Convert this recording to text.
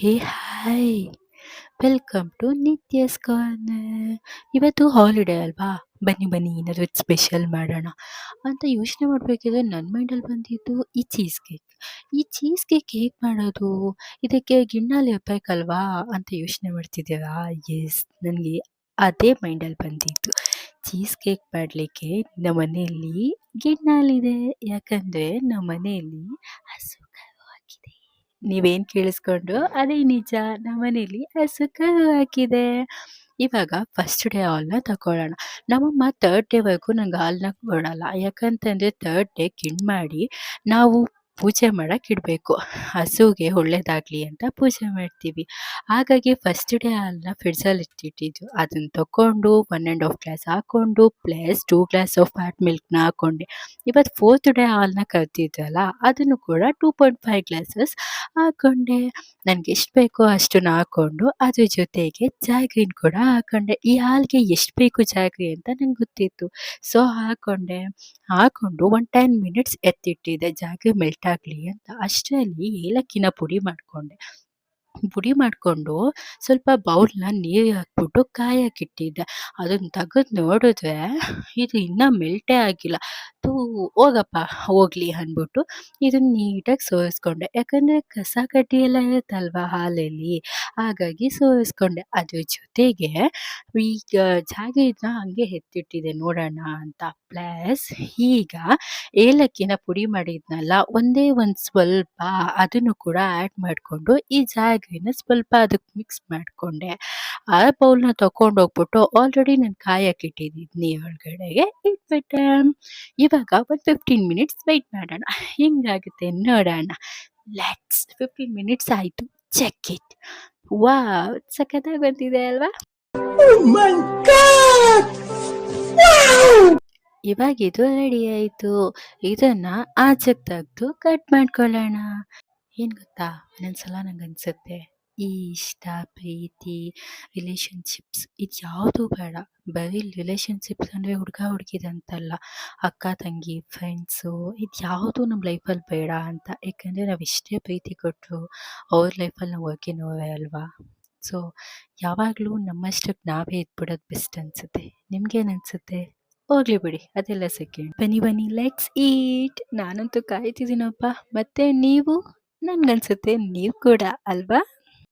Hey hi! Welcome to Nithya's corner. ಇವತ್ತು holiday ಅಲ್ವಾ? ಬನ್ನಿ ಬನ್ನಿ ಏನಾದರೂ ಸ್ಪೆಷಲ್ ಮಾಡೋಣ ಅಂತ ಯೋಚನೆ ಮಾಡಬೇಕಿದ್ರೆ ನನ್ನ ಮೈಂಡಲ್ಲಿ ಬಂದಿದ್ದು ಈ ಚೀಸ್ ಕೇಕ್. ಈ ಚೀಸ್ ಕೇಕ್ ಹೇಗೆ ಮಾಡೋದು? ಇದಕ್ಕೆ ಗಿಣ್ಣಾಲು ಇರಬೇಕಲ್ವಾ ಅಂತ ಯೋಚನೆ ಮಾಡ್ತಿದ್ದೀರಾ? ಎಸ್, ನನಗೆ ಅದೇ ಮೈಂಡಲ್ಲಿ ಬಂದಿತ್ತು. ಚೀಸ್ ಕೇಕ್ ಮಾಡಲಿಕ್ಕೆ ನಮ್ಮ ಮನೆಯಲ್ಲಿ ಗಿಣ್ಣಾಲಿದೆ. ಯಾಕಂದರೆ ನಮ್ಮ ಮನೆಯಲ್ಲಿ ಹಸು ಕರು ಹಾಕಿದೆ. ನೀವೇನು ಕೇಳಿಸ್ಕೊಂಡ್ರು ಅದೇ ನಿಜ. ನಮ್ಮನೇಲಿ ಹಸು ಕರು ಹಾಕಿದೆ. ಇವಾಗ ಫಸ್ಟ್ ಡೇ ಹಾಲನ್ನ ತಗೊಳ್ಳೋಣ. ನಮ್ಮಮ್ಮ ಥರ್ಡ್ ಡೇವರೆಗೂ ನಂಗೆ ಹಾಲನ್ನ ಕೊಡಲ್ಲ. ಯಾಕಂತಂದರೆ ಥರ್ಡ್ ಡೇ ಕಿಂಡ್ ಮಾಡಿ ನಾವು ಪೂಜೆ ಮಾಡಕ್ಕೆ ಇಡಬೇಕು. ಹಸುಗೆ ಒಳ್ಳೇದಾಗಲಿ ಅಂತ ಪೂಜೆ ಮಾಡ್ತೀವಿ. ಹಾಗಾಗಿ ಫಸ್ಟ್ ಡೇ ಹಾಲನ್ನ ಫ್ರಿಡ್ಜಲ್ಲಿ ಇಟ್ಟಿಟ್ಟಿದ್ದು. ಅದನ್ನು ತಗೊಂಡು 1½ ಗ್ಲಾಸ್ ಹಾಕ್ಕೊಂಡು ಪ್ಲಸ್ 2 ಗ್ಲಾಸ್ ಆಫ್ ಫ್ಯಾಟ್ ಮಿಲ್ಕ್ನ ಹಾಕ್ಕೊಂಡೆ. ಇವತ್ತು ಫೋರ್ತ್ ಡೇ ಹಾಲನ್ನ ಕರ್ದಿದ್ವಲ್ಲ ಅದನ್ನು ಕೂಡ 2.5 ಗ್ಲಾಸಸ್ ಹಾಕ್ಕೊಂಡೆ. ನನಗೆ ಎಷ್ಟು ಬೇಕೋ ಅಷ್ಟನ್ನು ಹಾಕ್ಕೊಂಡು ಅದ್ರ ಜೊತೆಗೆ ಜಾಗ್ರಿನ ಕೂಡ ಹಾಕ್ಕೊಂಡೆ. ಈ ಹಾಲಿಗೆ ಎಷ್ಟು ಬೇಕು ಜಾಗ್ರಿ ಅಂತ ನಂಗೆ ಗೊತ್ತಿತ್ತು. ಸೊ ಹಾಕ್ಕೊಂಡು ಒಂದು 10 ಮಿನಿಟ್ಸ್ ಎತ್ತಿಟ್ಟಿದ್ದೆ ಜಾಗ್ರಿ ಮೆಲ್ಟ್ ಆಗಲಿ ಅಂತ. ಅಷ್ಟರಲ್ಲಿ ಏಲಕ್ಕಿನ ಪುಡಿ ಮಾಡಿಕೊಂಡು ಸ್ವಲ್ಪ ಬೌಲ್ನ ನೀರು ಹಾಕ್ಬಿಟ್ಟು ಕಾಯಕ್ಕಿಟ್ಟಿದ್ದೆ. ಅದನ್ನು ತೆಗೆದು ನೋಡಿದ್ರೆ ಇದು ಇನ್ನೂ ಮೆಲ್ಟೇ ಆಗಿಲ್ಲ. ಹೋಗಪ್ಪ ಹೋಗಲಿ ಅಂದ್ಬಿಟ್ಟು ಇದನ್ನು ನೀಟಾಗಿ ಸೋರಿಸ್ಕೊಂಡೆ. ಯಾಕಂದರೆ ಕಸ ಕಡ್ಡಿ ಎಲ್ಲ ಇರುತ್ತಲ್ವ ಹಾಲಲ್ಲಿ, ಹಾಗಾಗಿ ಸೋರಿಸ್ಕೊಂಡೆ. ಅದ್ರ ಜೊತೆಗೆ ಈಗ ಜಾಗರಿನ ಹಾಗೆ ಎತ್ತಿಟ್ಟಿದೆ ನೋಡೋಣ ಅಂತ. ಪ್ಲಸ್ ಈಗ ಏಲಕ್ಕಿನ ಪುಡಿ ಮಾಡಿದ್ನಲ್ಲ ಒಂದೇ ಒಂದು ಸ್ವಲ್ಪ ಅದನ್ನು ಕೂಡ ಆ್ಯಡ್ ಮಾಡಿಕೊಂಡು ಈ ಜಾಗ್ರಿನ ಸ್ವಲ್ಪ ಅದಕ್ಕೆ ಮಿಕ್ಸ್ ಮಾಡಿಕೊಂಡೆ. ಆ ಬೌಲ್ನ ತೊಗೊಂಡೋಗ್ಬಿಟ್ಟು ಆಲ್ರೆಡಿ ನಾನು ಕಾಯಕ್ಕಿಟ್ಟಿದ್ದೀನಿ ನೀರು ಒಳಗಡೆಗೆ ಇಟ್ಬಿಟ್ಟೆ. ಇವಾಗ ಒಂದು 15 ಮಿನಿಟ್ಸ್ ವೆಯ್ಟ್ ಮಾಡೋಣ, ಹೆಂಗಾಗುತ್ತೆ ನೋಡೋಣ. 15 ಮಿನಿಟ್ಸ್ ಆಯಿತು. Check it. ವಾವ್, ಸಖತ್ತಾಗಿ ಬಂದಿದೆ ಅಲ್ವಾ? ಇವಾಗ ಇದು ರೆಡಿ ಆಯಿತು. ಇದನ್ನು ಆಚೆಗೆ ತೆಗೆದು ಕಟ್ ಮಾಡ್ಕೊಳ್ಳೋಣ. ಏನು ಗೊತ್ತಾ, ಒಂದೊಂದ್ಸಲ ನಂಗೆ ಅನಿಸುತ್ತೆ ಈ ಇಷ್ಟ, ಪ್ರೀತಿ, ರಿಲೇಷನ್ಶಿಪ್ಸ್ ಇದು ಯಾವುದೂ ಬೇಡ. ಬರೀ ರಿಲೇಷನ್ಶಿಪ್ಸ್ ಅಂದರೆ ಹುಡುಗ ಹುಡುಗಿದಂತಲ್ಲ, ಅಕ್ಕ ತಂಗಿ, ಫ್ರೆಂಡ್ಸು, ಇದು ಯಾವುದೂ ನಮ್ಮ ಲೈಫಲ್ಲಿ ಬೇಡ ಅಂತ. ಏಕೆಂದರೆ ನಾವು ಎಷ್ಟೇ ಪ್ರೀತಿ ಕೊಟ್ಟರು ಅವ್ರ ಲೈಫಲ್ಲಿ ನಾವು ಹೋಗಿನೋವೇ ಅಲ್ವಾ. ಸೊ ಯಾವಾಗಲೂ ನಮ್ಮಷ್ಟಕ್ಕೆ ನಾವೇ ಇದ್ಬಿಡೋದು ಬೆಸ್ಟ್ ಅನಿಸುತ್ತೆ. ನಿಮ್ಗೇನು ಅನಿಸುತ್ತೆ? ಹೋಗ್ಲಿ ಬಿಡಿ, ಅದೆಲ್ಲ ಸೆಕೆಂಡ್. ಬನ್ನಿ ಬನ್ನಿ, ಲೆಟ್ಸ್ ಈಟ್. ನಾನಂತೂ ಕಾಯ್ತಿದ್ದೀನಪ್ಪ. ಮತ್ತೆ ನೀವು? ನನ್ಗನ್ಸುತ್ತೆ ನೀವು ಕೂಡ ಅಲ್ವಾ?